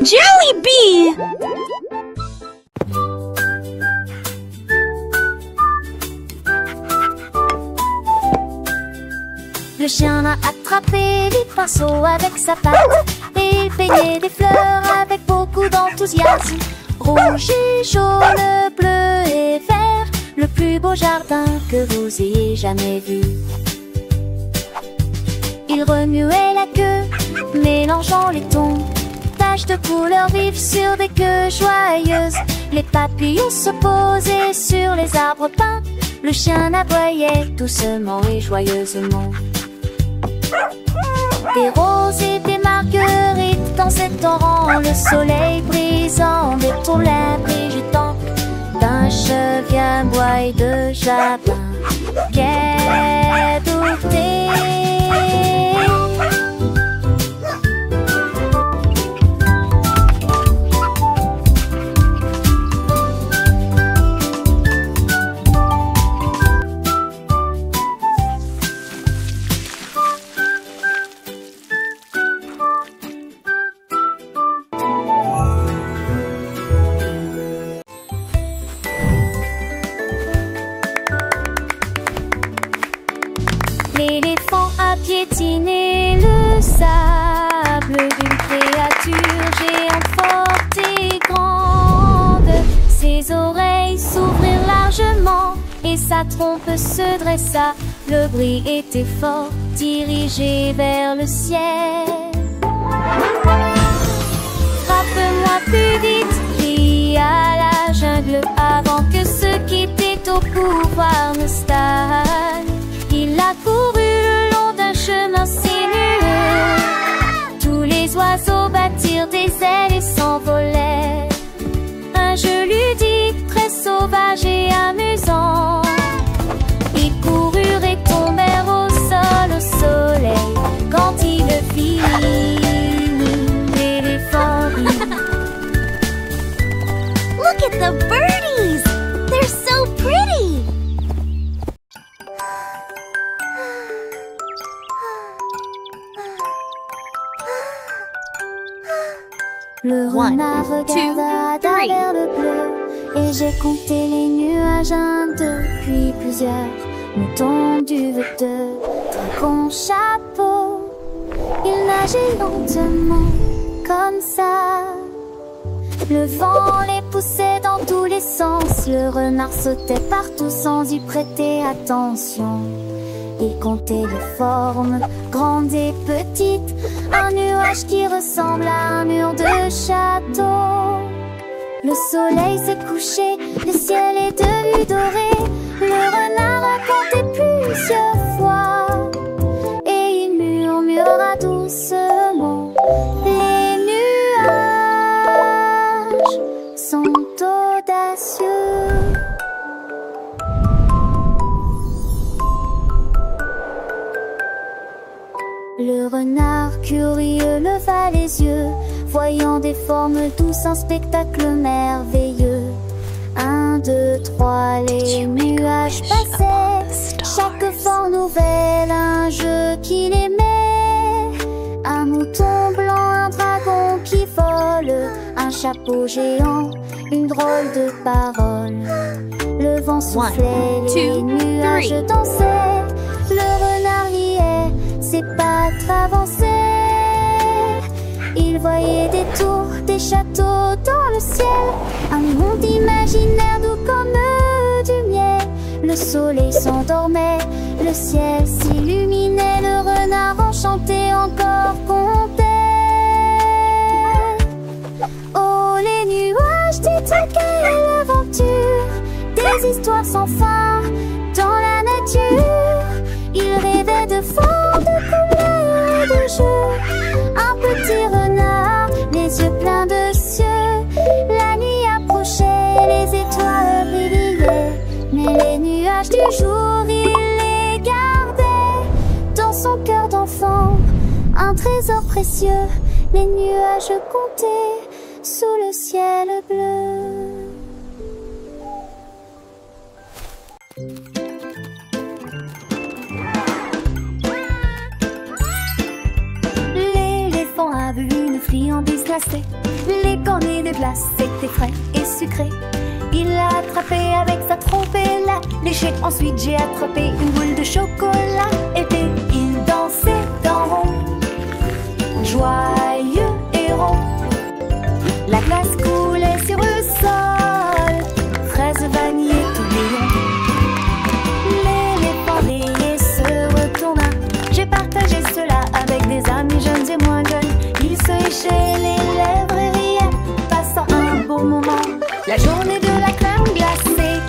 Jollibee! Le chien a attrapé les pinceaux avec sa patte et il peignait des fleurs avec beaucoup d'enthousiasme. Rouge et jaune, bleu et vert, le plus beau jardin que vous ayez jamais vu. Il remuait la queue, mélangeant les tons, taches de couleurs vives sur des queues joyeuses. Les papillons se posaient sur les arbres peints, le chien aboyait doucement et joyeusement. Des roses et des marguerites dansaient en rang, le soleil brisant des tourlets brigitant d'un chevier bois de jardin. Quai douté. L'éléphant a piétiné le sable d'une créature géante forte et grande. Ses oreilles s'ouvrirent largement et sa trompe se dressa. Le bruit était fort, dirigé vers le ciel. Frappe-moi plus vite, cria la jungle, avant que ceux qui étaient au pouvoir ne stagnent. Il a couru le long d'un chemin sinueux. Tous les oiseaux battirent des ailes et s'envolèrent. Un jeu ludique très sauvage et amusant. Ils coururent et tombèrent au sol, au soleil. Quand il le vit, l'éléphant rit. Look at the birdies! They're so pretty! Le renard regarda à travers le bleu et j'ai compté les nuages, 1, 2, puis plusieurs moutons du de dragons chapeau. Il nageait lentement comme ça. Le vent les poussait dans tous les sens. Le renard sautait partout sans y prêter attention. Il comptait les formes, grandes et petites. Un nuage qui ressemble à un mur de château. Le soleil s'est couché, le ciel est devenu doré. Le renard a compté plusieurs fois et il murmura doucement: les nuages sont audacieux. Le renard curieux leva les yeux, voyant des formes douces, un spectacle merveilleux. 1, 2, 3, les nuages passaient, chaque forme nouvelle, un jeu qu'il aimait. Un mouton blanc, un dragon qui vole, un chapeau géant, une drôle de parole. Le vent soufflait, les nuages dansaient, le renard riait, ses pattes avançaient. Il voyait des tours, des châteaux dans le ciel, un monde imaginaire doux comme du miel. Le soleil s'endormait, le ciel s'illuminait, le renard enchanté encore comptait. Oh les nuages, dites quelle aventure, des histoires sans fin dans la nature. Il rêvait de formes, de couleurs et de jeux. Un petit renard, les yeux pleins de cieux. La nuit approchait, les étoiles brillaient, mais les nuages du jour, il les gardait dans son cœur d'enfant. Un trésor précieux, les nuages comptaient sous le ciel bleu. L'éléphant a vu une une friandise glacée. Les cornets de glace étaient frais et sucrés. Il l'a attrapé avec sa trompe et l'a léché. Ensuite j'ai attrapé une boule de chocolat. Et puis il dansait dans rond, joyeux et rond. La glace coulait sur le sol, fraise, vanille et tourbillon. L'éléphant rayé se retourna. J'ai partagé cela avec des amis jeunes et moins jeunes. Ils se léchaient les lèvres et riaient, passant un beau moment. La journée de la crème glacée.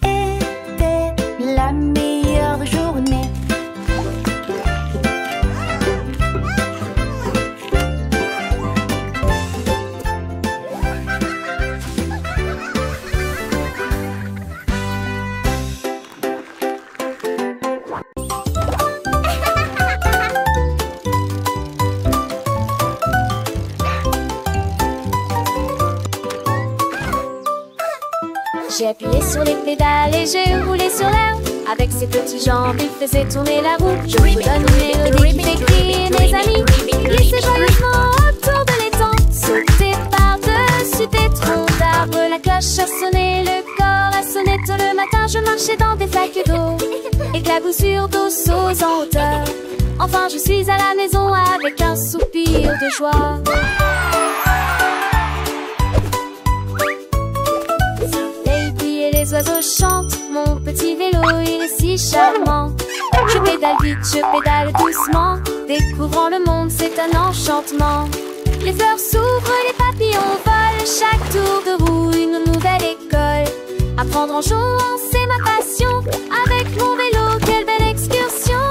Était la meilleure journée. J'ai appuyé sur les pédales et j'ai roulé sur l'herbe. Avec ses petites jambes, il faisait tourner la roue. Je vous donne une mélodie qui fait crier mes amis. Glissez joyeusement autour de l'étang. Sautez par-dessus des troncs d'arbres. La cloche a sonné, le corps a sonné. Tôt le matin, je marchais dans des flaques d'eau. Éclaboussures d'eau sauce en hauteur. Enfin, je suis à la maison avec un soupir de joie. Les oiseaux chantent, mon petit vélo, il est si charmant. Je pédale vite, je pédale doucement. Découvrant le monde, c'est un enchantement. Les fleurs s'ouvrent, les papillons volent. Chaque tour de roue, une nouvelle école. Apprendre en jouant, c'est ma passion. Avec mon vélo, quelle belle excursion.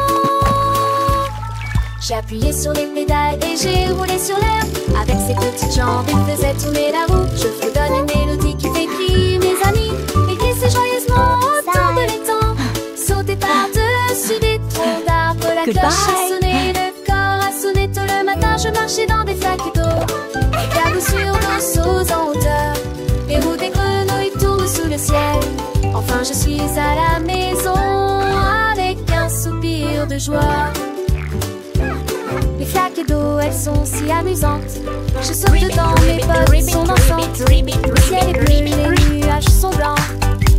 J'ai appuyé sur les pédales et j'ai roulé sur l'herbe. Avec ses petites jambes, il faisait tourner la roue. Je vous donne une mélodie qui fait crier mes amis. Glissez joyeusement autour de l'étang. Sautez par-dessus des troncs d'arbres. La cloche a sonné, le corps a sonné. Tôt le matin, je marchais dans des flaques d'eau. Éclaboussures d'eau sauce en hauteur. Les roues des grenouilles tournent sous le ciel. Enfin, je suis à la maison avec un soupir de joie. Les flaques d'eau, elles sont si amusantes. Je saute dedans, mes potes sont dansantes. Le ciel est bleu, les nuages sont blancs.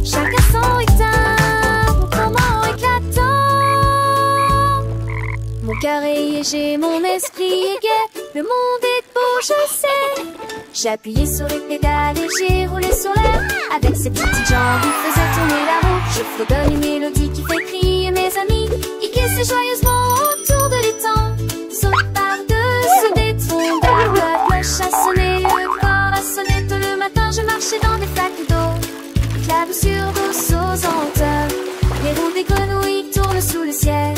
Chaque instant est un moment éclatant. Mon cœur est léger, mon esprit est gai. Le monde est beau, je sais. J'ai appuyé sur les pédales et j'ai roulé sur l'air. Avec ses petites jambes, il faisait tourner la roue. Je fredonne une mélodie qui fait crier mes amis. Il glissait joyeusement autour de l'étang. Saute par-dessus des troncs d'arbres. La cloche a sonné, le corps a sonné. Tôt le matin, je marchais dans des flaques d'eau. Éclaboussures d'eau sauce en hauteur. Les roues des grenouilles tournent sous le ciel.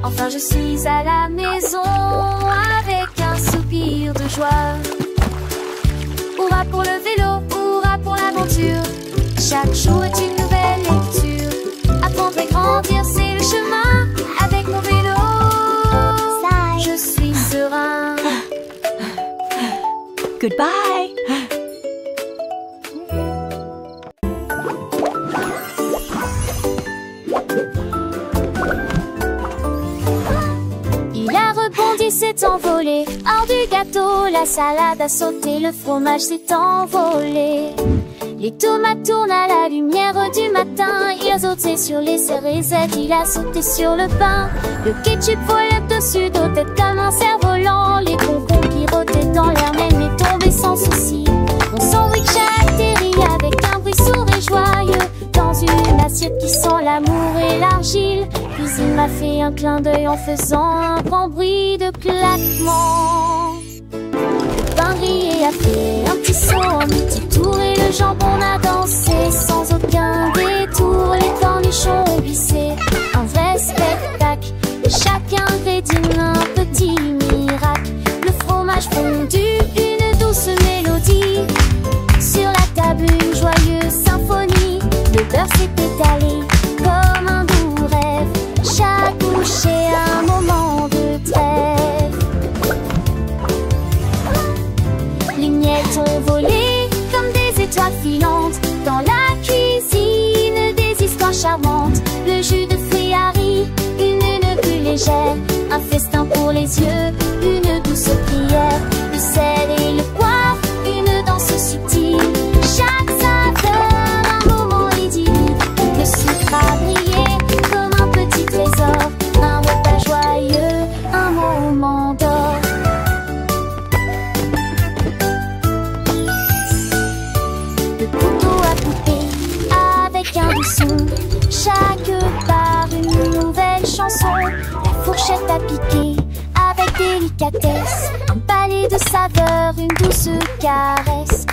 Enfin, je suis à la maison avec un soupir de joie. Hurrah pour le vélo, hurrah pour l'aventure. Chaque jour est une nouvelle lecture. Apprendre et grandir, c'est le chemin. Avec mon vélo, je suis serein. Goodbye. Il a rebondi, s'est envolé. Hors du gâteau, la salade a sauté, le fromage s'est envolé. Les tomates tournent à la lumière du matin. Il a sauté sur les céréales, il a sauté sur le pain. Le ketchup volait dessus d'eau tête comme un cerf-volant. Les concombres qui rotaient dans l'air même est tombé sans souci. Mon sandwich a atterri avec un bruit sourd et joyeux dans une assiette qui sent l'amour et l'argile. Puis il m'a fait un clin d'œil en faisant un grand bruit de claquement. Le pain grillé a fait un petit saut, un petit tour et le jambon a dansé sans aucun détour. Les cornichons ont glissé, un vrai spectacle. Chaque ingrédient un petit miracle. Le fromage fondu, une douce mélodie. Sur la table une joyeuse symphonie. Le beurre s'est étalé comme un doux rêve. Chaque bouchée un moment de trêve. charmante, le jus de fruits Harry, une plus légère, un festin pour les yeux, une douce prière, le sel et le poivre, une danse subtile. Chaque saveur, un moment idyllique, le sucre a brillé comme un petit trésor, un repas joyeux, un moment d'or. Le couteau à couper avec un doux son, chaque part une nouvelle chanson. La fourchette à piquer avec délicatesse, un palais de saveurs, une douce caresse.